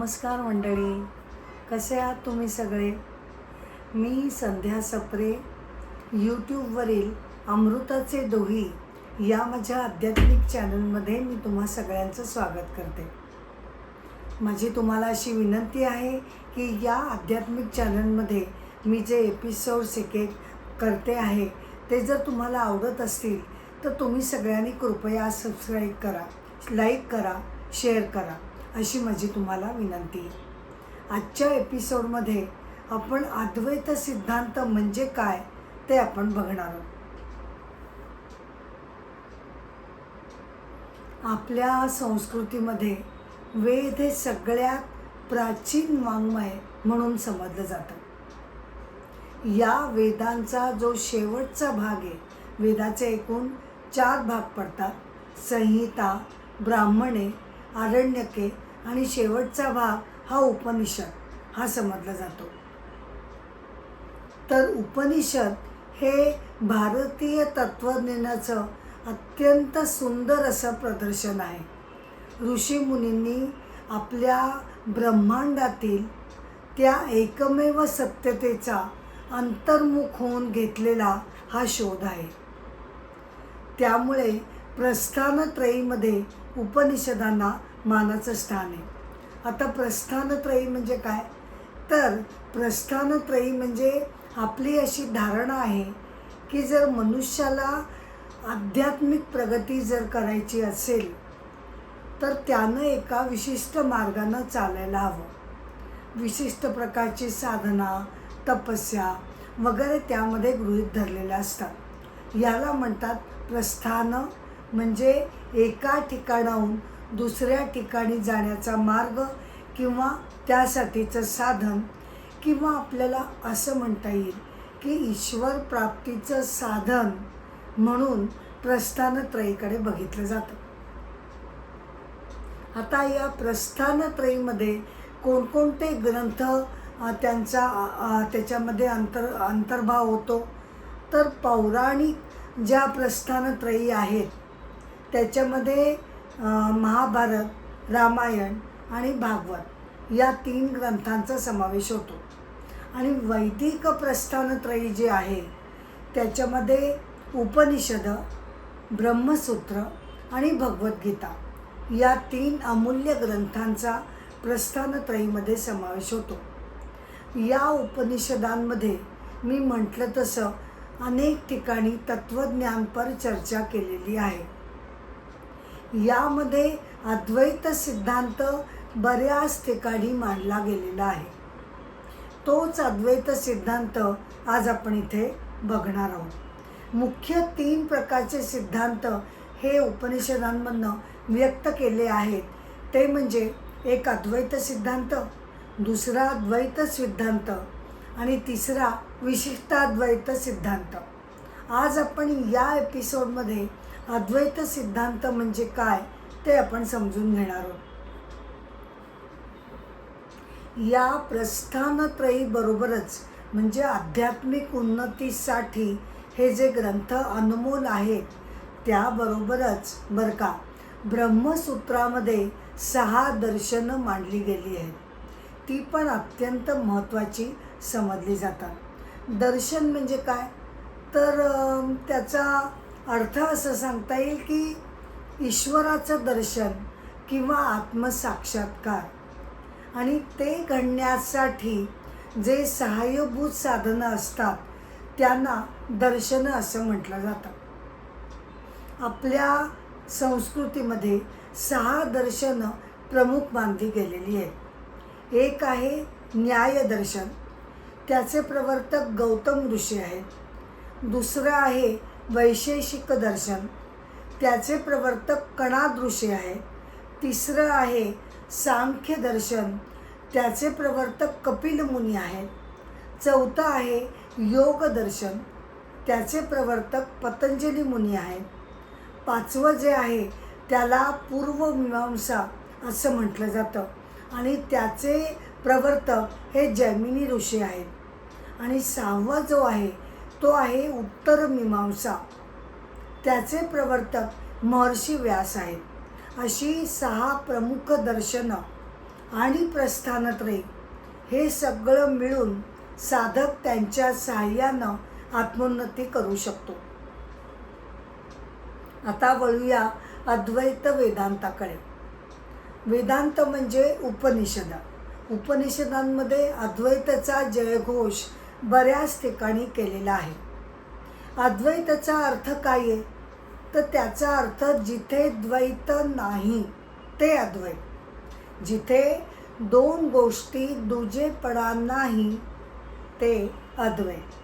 नमस्कार मंडळी, कसे आहात तुम्ही सगळे? मी संध्या सप्रे यूट्यूबवरील अमृताचे दोही या माझ्या आध्यात्मिक चॅनलमध्ये मी तुम्हा सगळ्यांचं स्वागत करते. माझी तुम्हाला अशी विनंती आहे की या आध्यात्मिक चॅनलमध्ये मी जे एपिसोड्स एक करते आहे ते जर तुम्हाला आवडत असतील तर तुम्ही सगळ्यांनी कृपया सबस्क्राईब करा, लाईक करा, शेअर करा अशी माझी तुम्हाला विनंती आहे. आजच्या एपिसोडमध्ये आपण अद्वैत सिद्धांत म्हणजे काय ते आपण बघणार आहोत. आपल्या संस्कृतीमध्ये वेद हे सगळ्यात प्राचीन वाङ्मय म्हणून समजलं जातं. या वेदांचा जो शेवटचा भाग आहे, वेदाचे एकूण 4 भाग पडतात: संहिता, ब्राह्मणे, आरण्यके आणि शेवटचा भाग हा उपनिषद हा समजला जातो. तर उपनिषद हे भारतीय तत्वज्ञानाचं अत्यंत सुंदर असं प्रदर्शन आहे. ऋषीमुनींनी आपल्या ब्रह्मांडातील त्या एकमेव सत्यतेचा अंतर्मुख होऊन घेतलेला हा शोध आहे. त्यामुळे प्रस्थानत्रयीमध्ये उपनिषदांना मानाचं स्थान आहे. आता प्रस्थानत्रयी म्हणजे काय? तर प्रस्थानत्रयी म्हणजे आपली अशी धारणा आहे की जर मनुष्याला आध्यात्मिक प्रगती जर करायची असेल तर त्यानं एका विशिष्ट मार्गानं चालायला हवं. विशिष्ट प्रकारची साधना, तपस्या वगैरे त्यामध्ये गृहीत धरलेल्या असतात. याला म्हणतात प्रस्थान, म्हणजे एका ठिकाणाहून दुसऱ्या ठिकाणी जाण्याचा मार्ग किंवा त्यासाठीचं साधन, किंवा आपल्याला असं म्हणता येईल की ईश्वर प्राप्तीचं साधन म्हणून प्रस्थानत्रयीकडे बघितलं जातं. आता या प्रस्थानत्रयीमध्ये कोणकोणते ग्रंथ त्याच्यामध्ये अंतर्भाव होतो? तर पौराणिक ज्या प्रस्थानत्रयी आहेत त्याच्यामध्ये महाभारत, रामायण आणि भागवत या 3 ग्रंथांचा समावेश होतो. आणि वैदिक प्रस्थानत्रयी जे आहे त्याच्यामध्ये उपनिषद, ब्रह्मसूत्र आणि भगवद्गीता या 3 अमूल्य ग्रंथांचा प्रस्थानत्रयीमध्ये समावेश होतो. या उपनिषदांमध्ये मी म्हटलं तसं अनेक ठिकाणी तत्त्वज्ञानपर चर्चा केलेली आहे. यामध्ये अद्वैत सिद्धांत बऱ्याच ठिकाणी मांडला गेलेला आहे. तोच अद्वैत सिद्धांत आज आपण इथे बघणार आहोत. मुख्य 3 प्रकारचे सिद्धांत हे उपनिषदांमधनं व्यक्त केले आहेत. ते म्हणजे एक अद्वैत सिद्धांत, दुसरा अद्वैत सिद्धांत आणि तिसरा विशिष्टाद्वैत सिद्धांत. आज आपण या एपिसोडमध्ये अद्वैत सिद्धांत म्हणजे काय ते आपण समजून घेणार आहोत. या प्रस्थानत्रयी बरोबरच म्हणजे आध्यात्मिक उन्नतीसाठी हे जे ग्रंथ अनमोल आहेत त्याबरोबरच बरं का, ब्रह्मसूत्रामध्ये 6 दर्शनं मांडली गेली आहेत. ती पण अत्यंत महत्त्वाची समजली जातात. दर्शन म्हणजे काय? तर त्याचा अर्थ असं सांगता येईल की ईश्वराचं दर्शन किंवा आत्मसाक्षात्कार, आणि ते घडण्यासाठी जे सहाय्यभूत साधनं असतात त्यांना दर्शनं असं म्हटलं जातं. आपल्या संस्कृतीमध्ये 6 दर्शनं प्रमुख मानली गेलेली आहेत. एक आहे न्यायदर्शन, त्याचे प्रवर्तक गौतम ऋषी आहेत. दुसरं आहे वैशेषिक दर्शन, त्याचे प्रवर्तक कणाद ऋषी आहेत. तिसरं आहे सांख्य दर्शन, त्याचे प्रवर्तक कपिल मुनी आहेत. चौथं आहे योग दर्शन, त्याचे प्रवर्तक पतंजली मुनी आहेत. 5वं जे आहे त्याला पूर्वमीमांसा असं म्हटलं जातं आणि त्याचे प्रवर्तक हे जैमिनी ऋषी आहेत. आणि 6वा जो आहे तो आहे उत्तर मीमांसा, त्याचे प्रवर्तक महर्षी व्यास आहेत. अशी 6 प्रमुख दर्शनं आणि प्रस्थानत्रय हे सगळं मिळून साधक त्यांच्या सहाय्यानं आत्मोन्नती करू शकतो. आता वळूया अद्वैत वेदांताकडे. वेदांत म्हणजे उपनिषद. उपनिषदांमध्ये अद्वैताचा जयघोष बऱ्याच ठिकाणी केलेला आहे. अद्वैताचा अर्थ काय आहे? तर त्याचा अर्थ जिथे द्वैत नाही ते अद्वैत, जिथे दोन गोष्टी दुजेपणा नाही ते अद्वैत.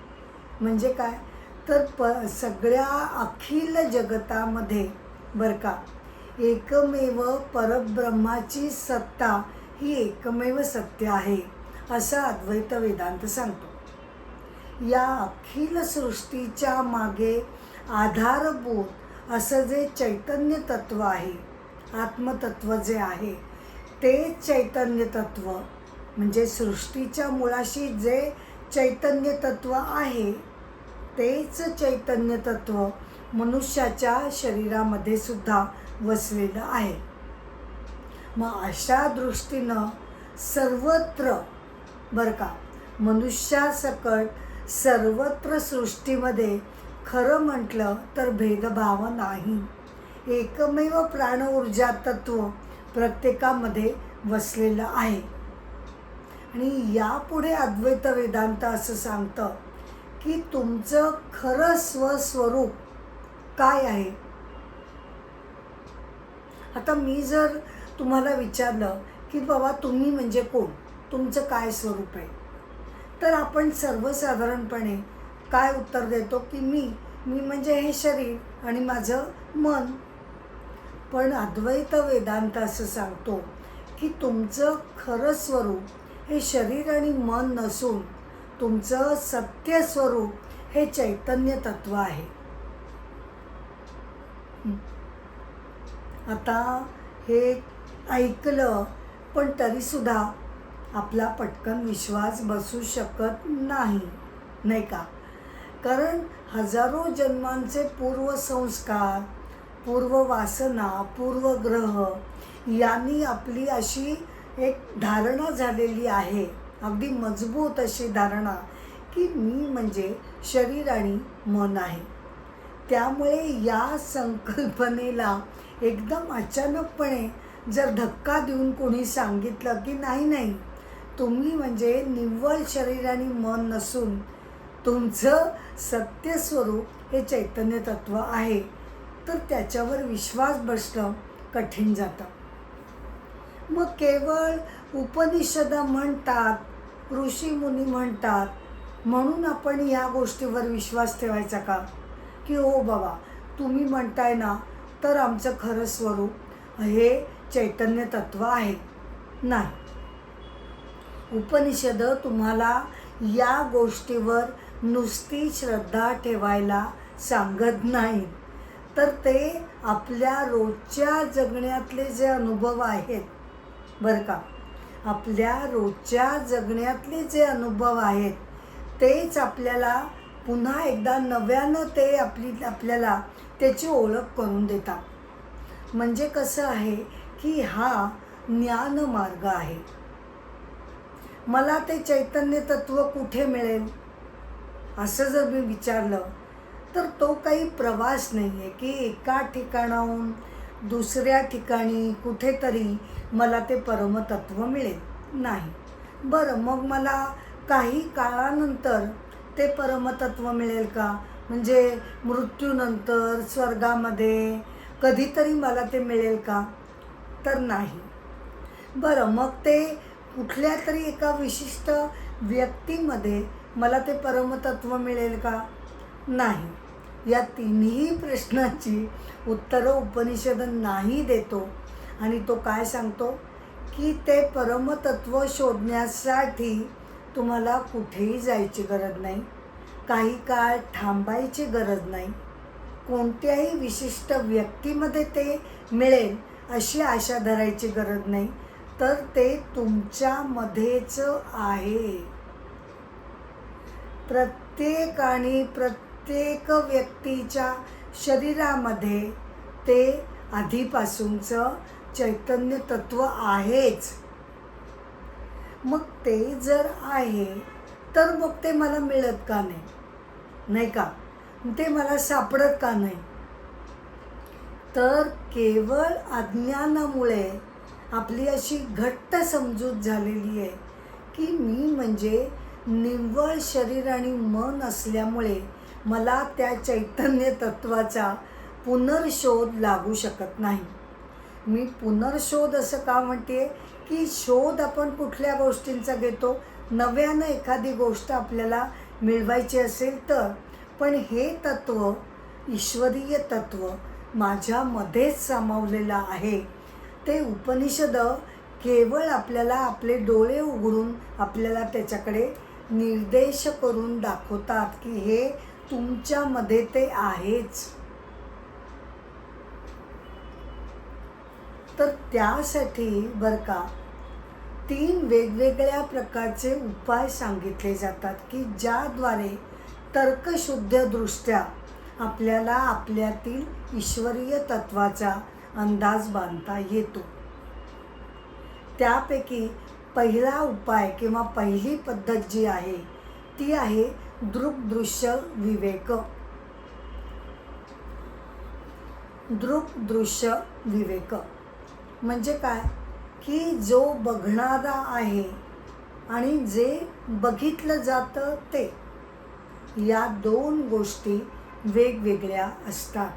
म्हणजे काय? तर सगळ्या अखिल जगतामध्ये बरं का, एकमेव परब्रह्माची सत्ता ही एकमेव सत्य आहे असं अद्वैत वेदांत सांगतो. या अखिल सृष्टीच्या मागे आधारभूत असं जे चैतन्य तत्व आहे, आत्मतत्व जे आहे, ते चैतन्य तत्व म्हणजे सृष्टीच्या मुळाशी जे चैतन्य तत्व आहे तेच चैतन्य तत्व मनुष्याच्या शरीरामध्ये सुद्धा वसलेलं आहे. मग अशा दृष्टीनं सर्वत्र बरं का, मनुष्यासकट सर्वत्र सृष्टीमध्ये खरं म्हटलं तर भेदभाव नाही. एकमेव प्राण ऊर्जा तत्व प्रत्येकामध्ये वसलेलं आहे. आणि यापुढे अद्वैत वेदांत असं सांगतं की तुमचं खरं स्वस्वरूप काय आहे. आता मी जर तुम्हाला विचारलं की बाबा तुम्ही म्हणजे कोण, तुमचं काय स्वरूप आहे, तर आपण सर्वसाधारणपणे काय उत्तर देतो की मी म्हणजे हे शरीर आणि माझं मन. पण अद्वैत वेदांत असं सांगतो की तुमचं खरं स्वरूप हे शरीर आणि मन नसून तुमचं सत्य स्वरूप हे चैतन्य तत्व आहे. आता हे ऐकलं पण तरीसुद्धा आपला पटकन विश्वास बसू शकत नाही, नाही का? कारण हजारो जन्मांचे पूर्वसंस्कार, पूर्ववासना, पूर्वग्रह यांनी आपली अशी एक धारणा झालेली आहे, अगदी मजबूत अशी धारणा की मी म्हणजे शरीर आणि मन आहे. त्यामुळे या संकल्पनेला एकदम अचानकपणे जर धक्का देऊन कोणी सांगितलं की नाही तुम्ही म्हणजे निव्वळ शरीर आणि मन नसून तुमचं सत्य स्वरूप हे चैतन्य तत्व आहे, तर त्याच्यावर विश्वास बसणं कठीण जातं. मग केवळ उपनिषद म्हणतात, ऋषीमुनी म्हणतात म्हणून आपण या गोष्टीवर विश्वास ठेवायचा का? की हो बाबा तुम्ही म्हणताय ना, तर आमचं खरं स्वरूप हे चैतन्य तत्व आहे. नाही, उपनिषद तुम्हाला या गोष्टीवर नुसती श्रद्धा ठेवायला सांगत नाहीत, तर ते आपल्या रोजच्या जगण्यातले जे अनुभव आहेत बरं का, आपल्या रोजच्या जगण्यातले जे अनुभव आहेत तेच आपल्याला पुन्हा एकदा नव्यानं ते आपल्याला त्याची ओळख करून देतात. म्हणजे कसं आहे की हा ज्ञानमार्ग आहे. मला ते चैतन्य तत्व कुठे मिळेल असं जर मी विचारलं तर तो काही प्रवास नाही आहे की एका ठिकाणाहून दुसऱ्या ठिकाणी कुठेतरी मला ते परमतत्व मिळेल. नाही. बरं, मग मला काही काळानंतर ते परमतत्व मिळेल का? म्हणजे मृत्यूनंतर स्वर्गामध्ये कधीतरी मला ते मिळेल का? तर नाही. बरं, मग ते कुठल्या तरी एका विशिष्ट व्यक्तीमध्ये मला ते परमतत्व मिळेल का? नाही. या तिन्ही प्रश्नाची उत्तरं उपनिषद नाही देतो. आणि तो काय सांगतो की ते परमतत्व शोधण्यासाठी तुम्हाला कुठेही जायची गरज नाही, काही काळ थांबायची गरज नाही, कोणत्याही विशिष्ट व्यक्तीमध्ये ते मिळेल अशी आशा धरायची गरज नाही, तर ते तुमच्यामध्येच आहे. प्रत्येक व्यक्तीच्या शरीरामध्ये ते आधीपासूनचं चैतन्य तत्व आहेच. मग ते जर आहे तर मग ते मला मिळत का नाही, नाही का, ते मला सापडत का नाही? तर केवळ अज्ञानामुळे आपली अशी घट्ट समजूत झालेली आहे की मी म्हणजे निव्वळ शरीर आणि मन असल्यामुळे मला त्या चैतन्य तत्वाचा पुनर्शोध लागू शकत नाही. मी पुनर्शोध असं का म्हणते की शोध आपण कुठल्या गोष्टींचा घेतो, नव्यानं एखादी गोष्ट आपल्याला मिळवायची असेल तर. पण हे तत्व, ईश्वरीय तत्व माझ्यामध्येच सामावलेलं आहे. ते उपनिषद केवळ आपल्याला आपले डोळे उघडून आपल्याला त्याच्याकडे निर्देश करून दाखवतात की हे तुमच्यामध्ये ते आहेच. तर त्यासाठी बरं का 3 वेगवेगळ्या प्रकारचे उपाय सांगितले जातात की ज्याद्वारे तर्कशुद्धदृष्ट्या आपल्याला आपल्यातील ईश्वरीय तत्वाचा अंदाज बांधता येतो. त्यापैकी पहिला उपाय किंवा पहिली पद्धत जी आहे ती आहे दृक्दृश्य विवेक. दृक्दृश्य विवेक म्हणजे काय की जो बघणारा आहे आणि जे बघितलं जातं ते, या 2 गोष्टी वेगवेगळ्या असतात,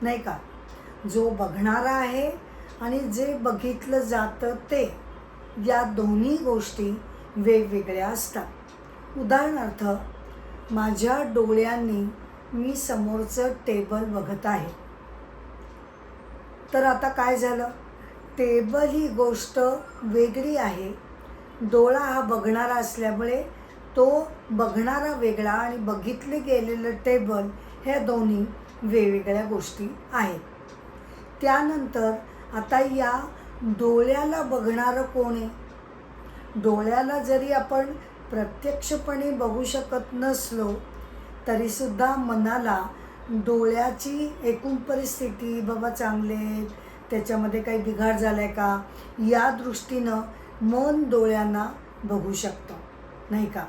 नाही का. जो बघणारा आहे आणि जे बघितलं जातं ते, या दोन्ही गोष्टी वेगवेगळ्या असतात. उदाहरणार्थ, माझ्या डोळ्यांनी मी समोरचं टेबल बघत आहे. तर आता काय झालं, टेबल ही गोष्ट वेगळी आहे. डोळा हा बघणारा असल्यामुळे तो बघणारा वेगळा आणि बघितले गेलेलं टेबल, ह्या दोन्ही वेगवेगळ्या गोष्टी आहेत. त्यानंतर आता या डोळ्याला बघणारं कोण आहे? डोळ्याला जरी आपण प्रत्यक्षपणे बघू शकत नसलो तरीसुद्धा मनाला डोळ्याची एकूण परिस्थिती, बाबा चांगले आहेत, त्याच्यामध्ये काही बिघाड झाला आहे का, या दृष्टीनं मन डोळ्यांना बघू शकतं, नाही का.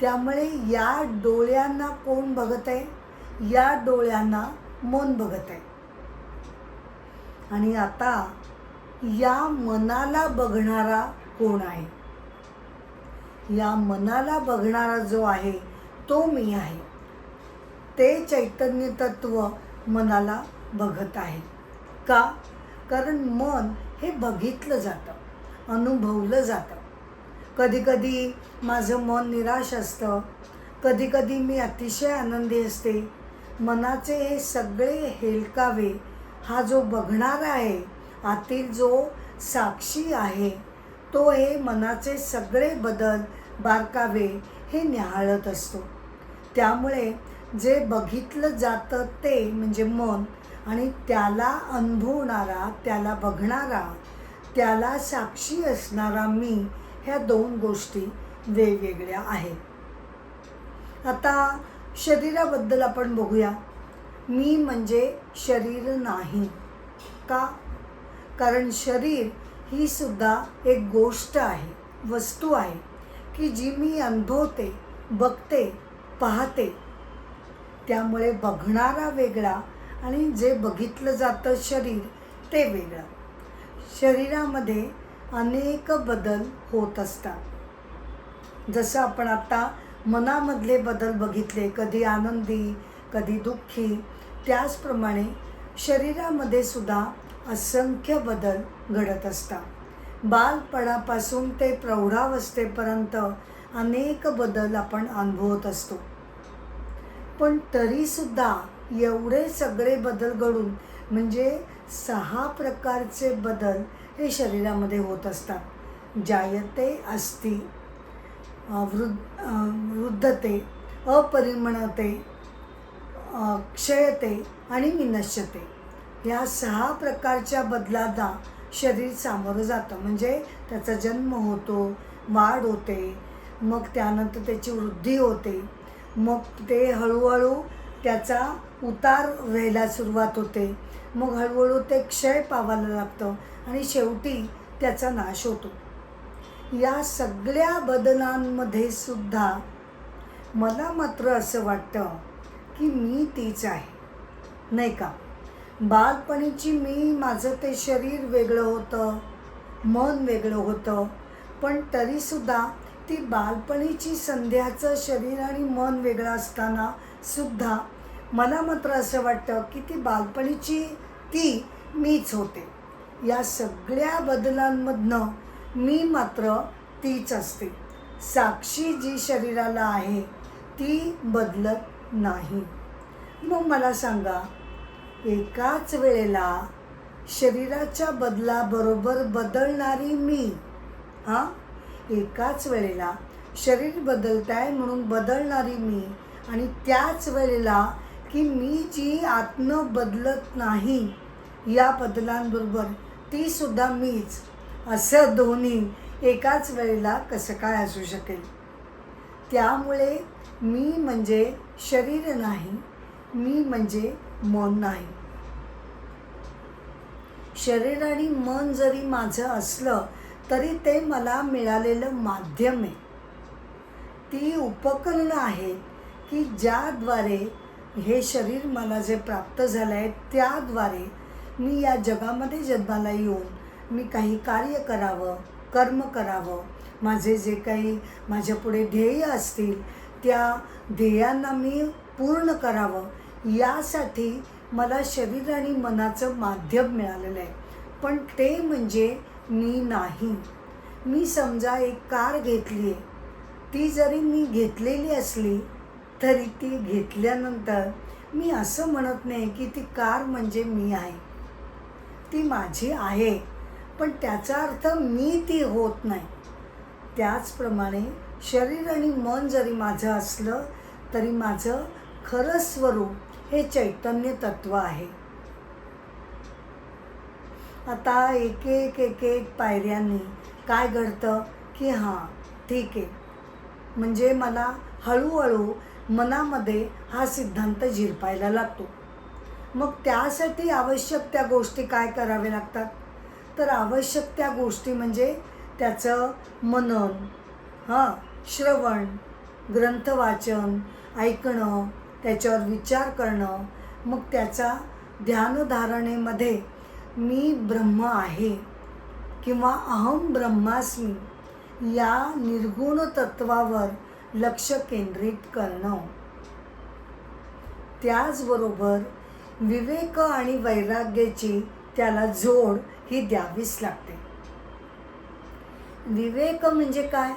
त्यामुळे या डोळ्यांना कोण बघत आहे? या डोळ्यांना मन बघत आहे. आणि आता या मनाला बघणारा कोण आहे? या मनाला बघणारा जो आहे तो मी आहे. ते चैतन्य तत्व मनाला बघत आहे. का? कारण मन हे बघितलं जातं, अनुभवलं जातं. कधीकधी माझं मन निराश असतं, कधीकधी मी अतिशय आनंदी असते. मनाचे हे सगळे हेलकावे हा जो बघणारा आहे, आतील जो साक्षी आहे, तो हे मनाचे सगळे बदल, बारकावे हे निहाळत असतो. त्यामुळे जे बघितलं जातं ते म्हणजे मन, आणि त्याला अनुभवणारा, त्याला बघणारा, त्याला साक्षी असणारा मी, ह्या 2 गोष्टी वेगवेगळ्या आहेत. आता शरीराबद्दल आपण बघूया. मी म्हणजे शरीर नाही. का? कारण शरीर ही सुद्धा एक गोष्ट आहे, वस्तू आहे की जी मी अनुभवते, बघते, पाहते. त्यामुळे बघणारा वेगळा आणि जे बघितलं जातं शरीर ते वेगळं. शरीरामध्ये अनेक बदल होत असतात. जसं आपण आता मनामधले बदल बघितले, कधी आनंदी, कधी दुःखी, त्याचप्रमाणे शरीरामध्ये सुद्धा असंख्य बदल घडत असतात. बालपणापासून ते प्रौढावस्थेपर्यंत अनेक बदल आपण अनुभवत असतो. पण तरीसुद्धा एवढे सगळे बदल घडून म्हणजे 6 प्रकारचे बदल हे शरीरामध्ये होत असतात. जायते, अस्ति, वृद्धते, अपरिमणते, क्षयते आणि विनश्यते. या 6 प्रकारच्या बदलांना शरीर सामोरं जातं. म्हणजे त्याचा जन्म होतो, वाढ होते, मग त्यानंतर त्याची वृद्धी होते, मग ते हळूहळू त्याचा उतार व्हायला सुरुवात होते, मग हळूहळू ते क्षय पावायला लागतं आणि शेवटी त्याचा नाश होतो. या सगळ्या बदलांमध्ये सुद्धा मला मात्र असं वाटतं की मी तीच आहे, नाही का? बालपणीची मी, माझं ते शरीर वेगळं होतं, मन वेगळं होतं, पण तरीसुद्धा ती बालपणीची संध्याचं शरीर आणि मन वेगळं असताना सुद्धा मला मात्र असं वाटतं की ती बालपणीची ती मीच होते. या सगळ्या बदलांमधनं मी मात्र तीच असते. साक्षी जी शरीराला आहे ती बदलत नाही. मग मला सांगा, एकाच वेळेला शरीराच्या बदलाबरोबर बदलणारी मी, एकाच वेळेला शरीर बदलत आहे म्हणून बदलणारी मी, आणि त्याच वेळेला की मी जी आत्म बदलत नाही या बदलांबरोबर ती सुद्धा मीच, असं दोन्ही एकाच वेळेला कसं काय असू शकेल? त्यामुळे मी म्हणजे शरीर नाही, मी म्हणजे मन नाही. शरीर आणि मन जरी माझं असलं तरी ते मला मिळालेलं माध्यम आहे. ती उपकरणं आहेत की ज्याद्वारे हे शरीर मला जे प्राप्त झालं आहे त्याद्वारे मी या जगामध्ये जन्माला येऊन मी काही कार्य करावं, कर्म करावं, माझे जे काही माझ्यापुढे ध्येय असतील त्या ध्येयांना मी पूर्ण करावं, यासाठी मला शरीर आणि मनाचं माध्यम मिळालेलं आहे. पण ते म्हणजे मी नाही. मी समजा एक कार घेतली आहे, ती जरी मी घेतलेली असली तरी ती घेतल्यानंतर मी असं म्हणत नाही की ती कार म्हणजे मी आहे. ती माझी आहे, पण त्याचा अर्थ मी ती होत नाही. त्याचप्रमाणे शरीर आणि मन जरी माझं असलं तरी माझं खरं स्वरूप हे चैतन्य तत्व आहे. आता एक एक पायऱ्यांनी काय घडतं की ठीक आहे, म्हणजे मला हळूहळू मनामध्ये हा सिद्धांत झिरपायला लागतो. मग त्यासाठी आवश्यक त्या गोष्टी काय कराव्या लागतात? तर आवश्यक त्या गोष्टी म्हणजे त्याचं मनन, श्रवण, ग्रंथवाचन, ऐकणं, त्याच्यावर विचार करणं, मग त्याचा ध्यानधारणेमध्ये मी ब्रह्म आहे किंवा अहम ब्रह्मास्मी या निर्गुण तत्वावर लक्ष केंद्रित करणं. त्याचबरोबर विवेक आणि वैराग्याची त्याला जोड ही द्यावीच लागते. विवेक म्हणजे काय?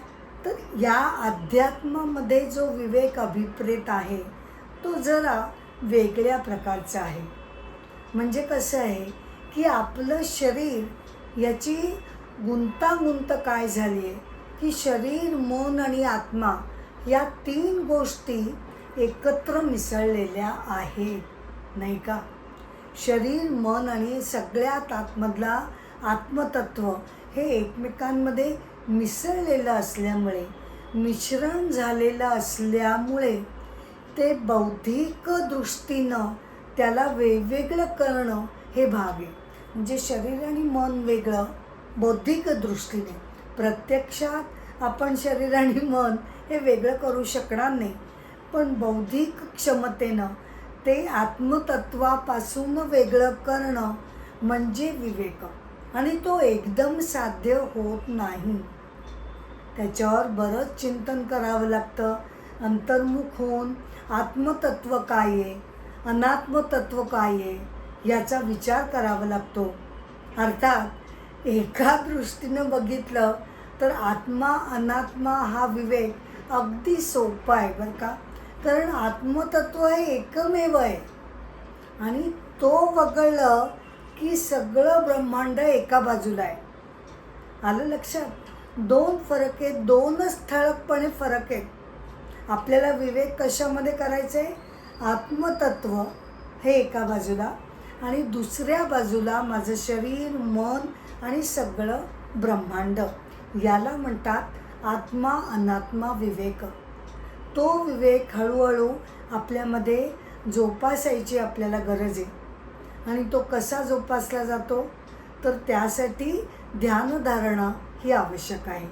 तर या अध्यात्मामध्ये जो विवेक अभिप्रेत आहे तो जरा वेगळ्या प्रकारचा आहे. म्हणजे कसं आहे की आपलं शरीर याची गुंतागुंत काय झाली आहे की शरीर, मन आणि आत्मा या 3 गोष्टी एकत्र मिसळलेल्या आहेत, नाही का? शरीर, मन आणि सगळ्यात आतमधला आत्मतत्व हे एकमेकांमध्ये मिसळलेलं असल्यामुळे, मिश्रण झालेलं असल्यामुळे ते बौद्धिक दृष्टीनं त्याला वेगवेगळं करणं हे भाग आहे. म्हणजे शरीर आणि मन वेगळं बौद्धिक दृष्टीने, प्रत्यक्षात आपण शरीर आणि मन हे वेगळं करू शकणार नाही, पण बौद्धिक क्षमतेनं ते आत्मतत्वापासून वेगळं करणं म्हणजे विवेक. आणि तो एकदम साध्य होत नाही. त्याच्यावर बरंच चिंतन करावं लागतं. अंतर्मुख होऊन आत्मतत्व काय आहे, अनात्मतत्व काय आहे याचा विचार करावा लागतो. अर्थात एका दृष्टीनं बघितलं तर आत्मा अनात्मा हा विवेक अगदी सोपा आहे बरं का. कारण आत्मतत्व हे एकमेव आहे आणि तो वगळलं की सगळं ब्रह्मांड एका बाजूला आहे. आलं लक्षात? 2 फरक आहेत, 2च ठळकपणे फरक आहेत. आपल्याला विवेक कशामध्ये करायचं आहे? आत्मतत्व हे एका बाजूला आणि दुसऱ्या बाजूला माझं शरीर, मन आणि सगळं ब्रह्मांड, याला म्हणतात आत्मा अनात्मा विवेक. तो विवेक हळूहळू आपल्यामध्ये जोपासायची आपल्याला गरज आहे. आणि तो कसा जोपासला जातो? तर त्यासाठी ध्यानधारणा ही आवश्यक आहे.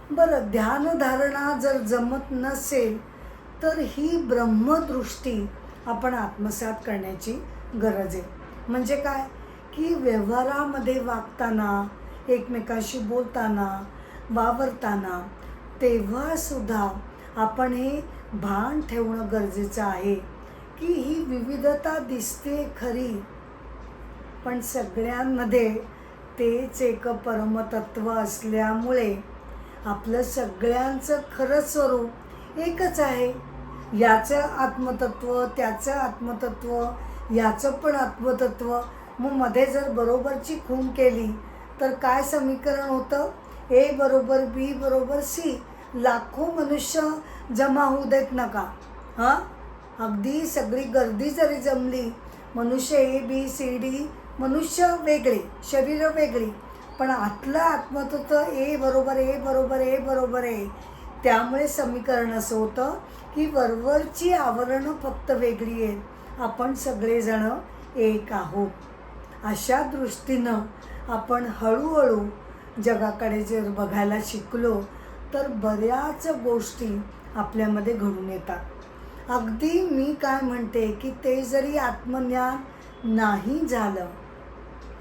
बरं, ध्यानधारणा जर जमत नसेल तर ही ब्रह्मदृष्टी आपण आत्मसात करण्याची गरज आहे. म्हणजे काय की व्यवहारामध्ये वागताना, एकमेकाशी बोलताना, वावरताना तेव्हासुद्धा आपण हे भान ठेवणं गरजेचं आहे की ही विविधता दिसते खरी, पण सगळ्यांमध्ये तेच एक परमतत्व असल्यामुळे आपलं सगळ्यांचं खरं स्वरूप एकच आहे. याचं आत्मतत्व, त्याचं आत्मतत्व, याचं पण आत्मतत्व. मग मध्ये जर बरोबरची खूण केली तर काय समीकरण होतं? ए बरोबर बी बरोबर सी. लाखो मनुष्य जमा होऊ देत नका. हां, अगदी सगळी गर्दी जरी जमली, मनुष्य ए बी सी डी, मनुष्य वेगळे, शरीरं वेगळी, पण आतलं आत्मतत्व ए बरोबर ए बरोबर ए बरोबर ए. त्यामुळे समीकरण असं होतं की वरवरची आवरणं फक्त वेगळी आहेत, आपण सगळेजण एक आहोत. अशा दृष्टीनं आपण हळूहळू जगाकडे जर बघायला शिकलो तर बऱ्याच गोष्टी आपल्यामध्ये घडून येतात. अगदी मी काय म्हणते की ते जरी आत्मज्ञान नाही झालं,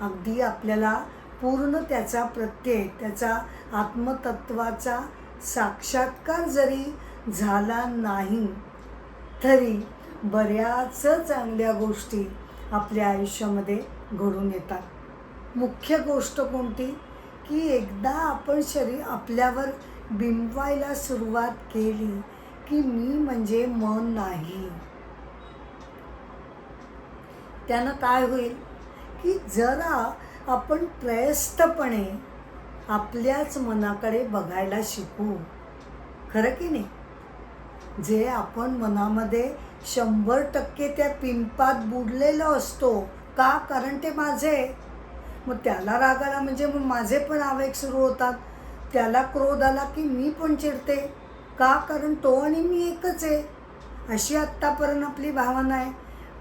अगदी आपल्याला पूर्ण त्याचा प्रत्यय, त्याचा आत्मतत्वाचा साक्षात्कार जरी झाला नाही तरी बऱ्याच चांगल्या गोष्टी आपल्या आयुष्यामध्ये घडून येतात. मुख्य गोष्ट कोणती की एकदा आपण आपल्यावर बिंबवायला सुरुवात केली की मी म्हणजे मन नाही, त्यानं काय होईल की जरा आपण त्रयस्थपणे आपल्याच मनाकडे बघायला शिकू. खरं की नाही? जे आपण मनामध्ये 100% त्या पिंपात बुडलेलो असतो. का? कारण ते माझे. मग त्याला राग आला म्हणजे मग माझे पण आवेग सुरू होतात. त्याला क्रोध आला की मी पण चिडते. का? कारण तो आणि मी एकच आहे. अशी आत्तापर्यंत आपली भावना आहे.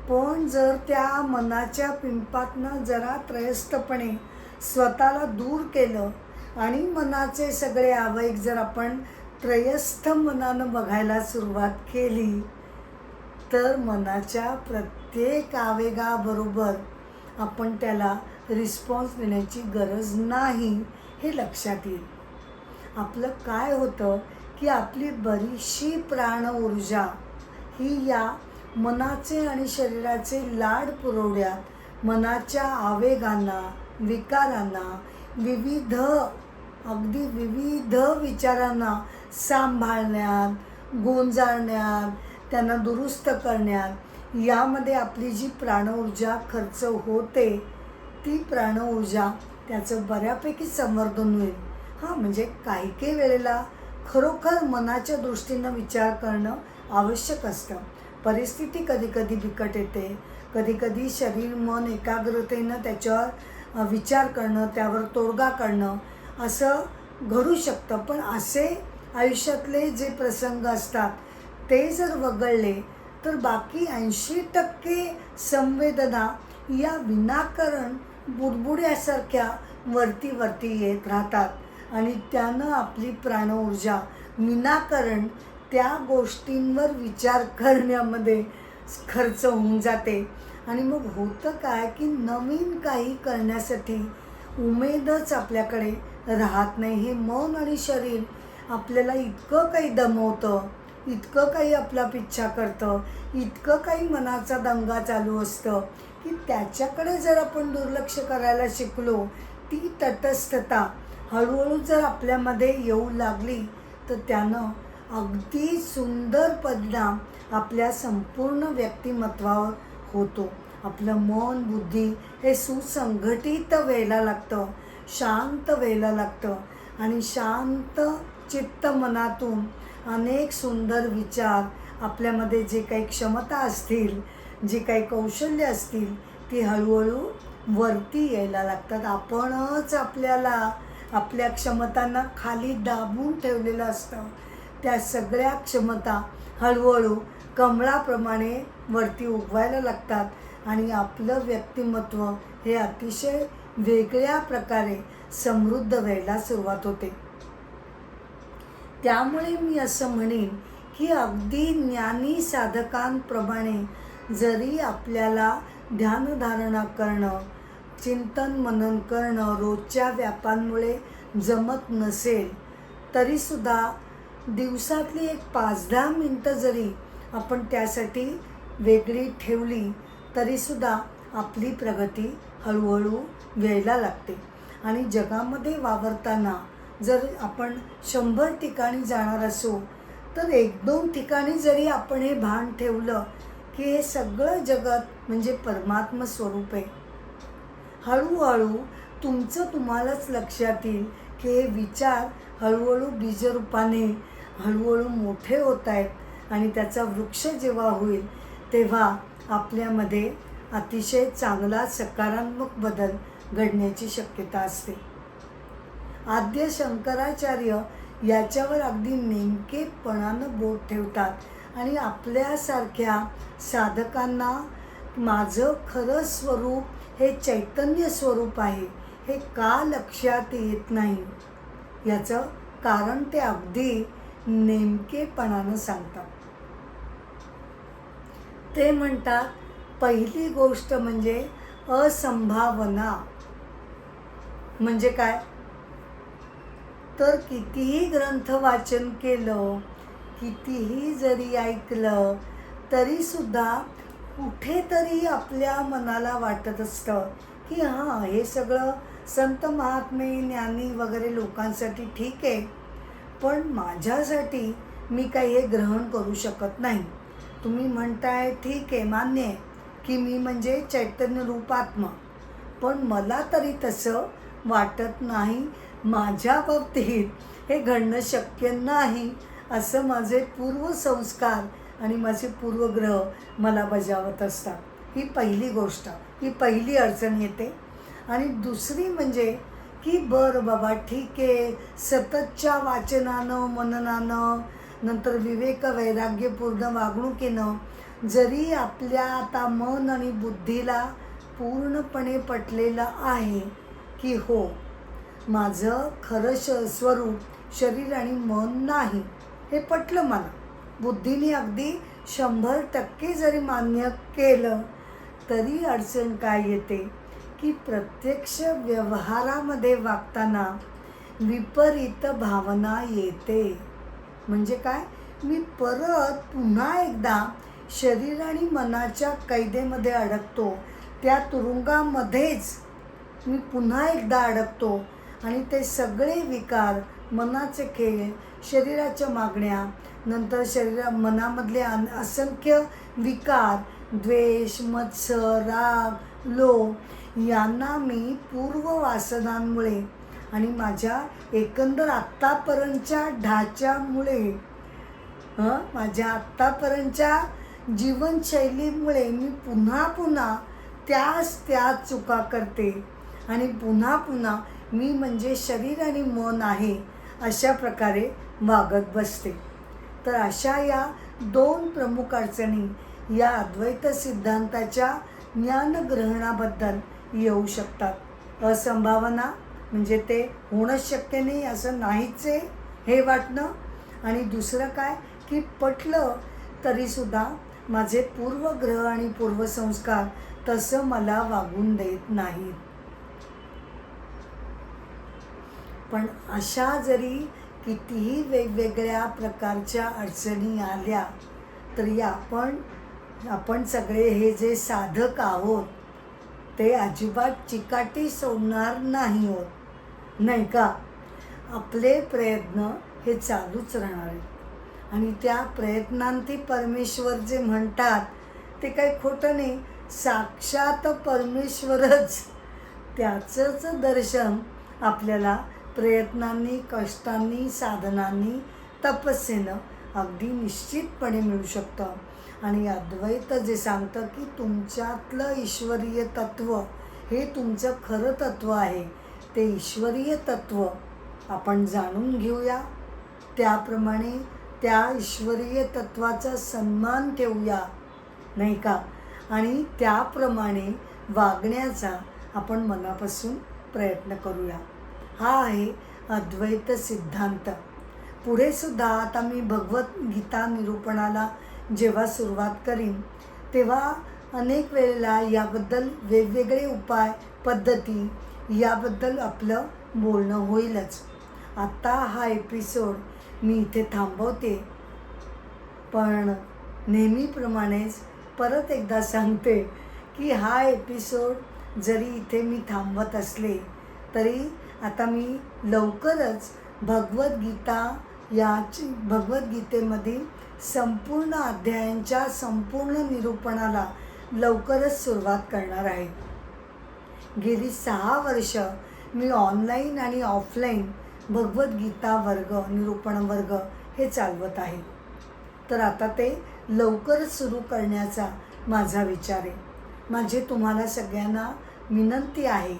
पण जर त्या मनाच्या पिंपातनं जरा त्रयस्थपणे स्वतःला दूर केलं आणि मनाचे सगळे आवेग जर आपण त्रयस्थ मनानं बघायला सुरुवात केली तर मनाच्या प्रत्येक आवेगाबरोबर आपण त्याला रिस्पॉन्स देण्याची गरज नाही, हे लक्षात येईल. आपलं काय होतं की आपली बरीचशी प्राण ऊर्जा ही या मनाचे आणि शरीराचे लाड पुरवण्यात, मनाच्या आवेगांना, विकारांना, अगदी विविध विचारांना सांभाळण्यात, गोंजाळण्यात, त्यांना दुरुस्त करण्यात, यामध्ये आपली जी प्राणऊर्जा खर्च होते ती प्राणऊर्जा त्याचं बऱ्यापैकी संवर्धन होईल. हां, म्हणजे काही वेळेला खरोखर मनाच्या दृष्टीनं विचार करणं आवश्यक असतं. परिस्थिती कधी बिकट येते, कधी शरीर मन एकाग्रतेनं त्याच्यावर विचार करणं, त्यावर तोडगा काढणं असं घडू शकतं. पण असे आयुष्यातले जे प्रसंग असतात ते जर वगळले तर बाकी 80% संवेदना या विनाकारण बुडबुड्यासारख्या वरती येत राहतात आणि त्यानं आपली प्राणऊर्जा विनाकारण त्या गोष्टींवर विचार करण्यामध्ये खर्च होऊन जाते. आणि मग होतं काय की नवीन काही करण्यासाठी उमेदच आपल्याकडे राहत नाही. हे मन आणि शरीर आपल्याला इतकं काही दमवतं, इतकं काही आपला पिच्छा करतं, इतकं काही मनाचा दंगा चालू असतं की त्याच्याकडे जर आपण दुर्लक्ष करायला शिकलो, ती तटस्थता हळूहळू जर आपल्यामध्ये येऊ लागली तर त्यानं अगदी सुंदर परिणाम आपल्या संपूर्ण व्यक्तिमत्वावर होतो. आपलं मन बुद्धी हे सुसंघटित व्हायला लागतं, शांत व्हायला लागतं आणि शांत चित्त मनातून अनेक सुंदर विचार, आपल्यामध्ये जे काही क्षमता असतील, जे काही कौशल्य असतील ती हळूहळू वरती यायला लागतात. आपणच आपल्याला आपल्या क्षमतांना खाली दाबून ठेवलेलं असतं. त्या सगळ्या क्षमता हळूहळू कमळाप्रमाणे वरती उगवायला लागतात आणि आपलं व्यक्तिमत्व हे अतिशय वेगळ्या प्रकारे समृद्ध व्हायला सुरुवात होते. त्यामुळे मी असं म्हणेन की अगदी ज्ञानी साधकांप्रमाणे जरी आपल्याला ध्यानधारणा करणं, चिंतन मनन करणं रोजच्या व्यापांमुळे जमत नसेल, तरीसुद्धा दिवसातली एक 5-10 मिनटं जरी आपण त्यासाठी वेगळी ठेवली तरीसुद्धा आपली प्रगती हळूहळू व्हायला लागते. आणि जगामध्ये वावरताना जर आपण 100 ठिकाणी जाणार असू तर 1-2 ठिकाणी जरी आपण हे भान ठेवलं की हे सगळं जगत म्हणजे परमात्म स्वरूप आहे, हळूहळू तुम्हालाच लक्षात येईल की हे विचार हळूहळू बीजरूपाने हळूहळू मोठे होत आहेत आणि त्याचा वृक्ष जेव्हा होईल तेव्हा आपल्यामध्ये अतिशय चांगला सकारात्मक बदल घडण्याची शक्यता असते. आद्य शंकराचार्य याच्यावर अगदी नेमकेपणानं बोट ठेवतात आणि आपल्यासारख्या साधकांना माझं खरं स्वरूप हे चैतन्य स्वरूप आहे हे का लक्षात येत नाही याचं कारण ते अगदी नेमकेपणानं सांगतात. ते म्हणतात, पहिली गोष्ट म्हणजे असंभावना. म्हणजे काय? तर कितीही ग्रंथ वाचन केलं, कितीही जरी ऐकलं तरीसुद्धा कुठेतरी आपल्या मनाला वाटत असतं की हां, हे सगळं संत महात्मे ज्ञानी वगैरे लोकांसाठी ठीक आहे, पण माझ्यासाठी मी काही हे ग्रहण करू शकत नाही. तुम्ही म्हणताय ठीक आहे, मान्य आहे की मी म्हणजे चैतन्य रूपात्मा, पण मला तरी तसं वाटत नाही. माझ्या बाबतीत हे घडणं शक्य नाही असं माझे पूर्वसंस्कार आणि माझे पूर्वग्रह मला बजावत असतात. ही पहिली गोष्ट, ही पहिली अडचण येते. आणि दुसरी म्हणजे की बरं बाबा ठीक आहे, सततच्या वाचनानं मननानं नंतर विवेक वैराग्यपूर्ण वागणुकीनं जरी आपल्या आता मन आणि बुद्धीला पूर्णपणे पटलेलं आहे की हो, माझं खरं स्वरूप शरीर आणि मन नाही, हे पटलं मला, बुद्धीने अगदी 100% जरी मान्य केलं तरी अडचण काय येते की प्रत्यक्ष व्यवहारामध्ये वागताना विपरीत भावना येते. म्हणजे काय? मी परत पुन्हा एकदा शरीर आणि मनाच्या कैदेमध्ये अडकतो, त्या तुरुंगामध्येच मी पुन्हा एकदा अडकतो आणि ते सगळे विकार, मनाचे खेळ, शरीराच्या मागण्या, नंतर मनामधले असंख्य विकार, द्वेष, मत्सर, राग, लोभ यांना मी पूर्ववासनांमुळे आणि माझ्या एकंदर आत्तापर्यंतच्या ढाच्यामुळे, माझ्या आत्तापर्यंतच्या जीवनशैलीमुळे मी पुन्हा त्याच चुका करते आणि पुन्हा मी म्हणजे शरीर आणि मन आहे अशा प्रकारे वागत बसते. तर अशा या 2 प्रमुख अडचणी या अद्वैत सिद्धांताच्या ज्ञानग्रहणाबद्दल येऊ शकतात. असंभावना म्हणजे ते होणंच शक्य नाही, असं नाहीच आहे हे वाटणं. आणि दुसरं काय की पटलं तरीसुद्धा माझे पूर्वग्रह आणि पूर्वसंस्कार तसं मला वागून देत नाहीत. पण अशा जरी कितीही वेगवेगळ्या प्रकारच्या अडचणी आल्या तरी आपण सगळे हे जे साधक आहोत ते अजिबात चिकाटी सोडणार नाही आहोत, नाही का? आपले प्रयत्न हे चालूच राहणार आहेत आणि त्या प्रयत्नांती परमेश्वर जे म्हणतात ते काही खोटं नाही, साक्षात परमेश्वरच, त्याचंच दर्शन आपल्याला प्रयत्नांनी, कष्टांनी, साधनांनी, तपस्येनं अगदी निश्चितपणे मिळू शकतं. आणि अद्वैत जे सांगतं की तुमच्यातलं ईश्वरीय तत्त्व हे तुमचं खरं तत्त्व आहे, ते ईश्वरीय तत्त्व आपण जाणून घेऊया, त्याप्रमाणे त्या ईश्वरीय तत्त्वाचा सन्मान ठेवूया, नाही का? आणि त्याप्रमाणे वागण्याचा आपण मनापासून प्रयत्न करूया. हा आहे अद्वैत सिद्धांत. पुढे सुद्धा आता मी भगवद्गीता निरूपणाला जेव्हा सुरुवात करीन तेव्हा अनेक वेळेला याबद्दल वेगवेगळे उपाय पद्धती याबद्दल आपलं बोलणं होईलच. आत्ता हा एपिसोड मी इथे थांबवते, पण नेहमीप्रमाणेच परत एकदा सांगते की हा एपिसोड जरी इथे मी थांबवत असले तरी आता मी लवकरच भगवद्गीतेमधील संपूर्ण अध्यायांच्या संपूर्ण निरूपणाला लवकरच सुरुवात करणार आहे. गेली 6 वर्ष मी ऑनलाईन आणि ऑफलाईन भगवद्गीता वर्ग निरूपण वर्ग हे चालवत आहे. तर आता ते लवकरच सुरू करण्याचा माझा विचार आहे. माझी तुम्हाला सगळ्यांना विनंती आहे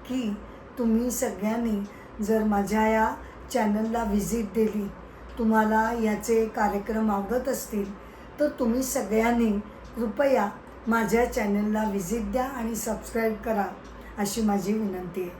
की तुम्ही सगळ्यांनी जर माझ्या या चॅनलला व्हिजिट दिली, तुम्हाला याचे कार्यक्रम आवडत असतील तर तुम्ही सगळ्यांनी कृपया माझ्या चॅनलला व्हिजिट द्या आणि सबस्क्राईब करा अशी माझी विनंती आहे.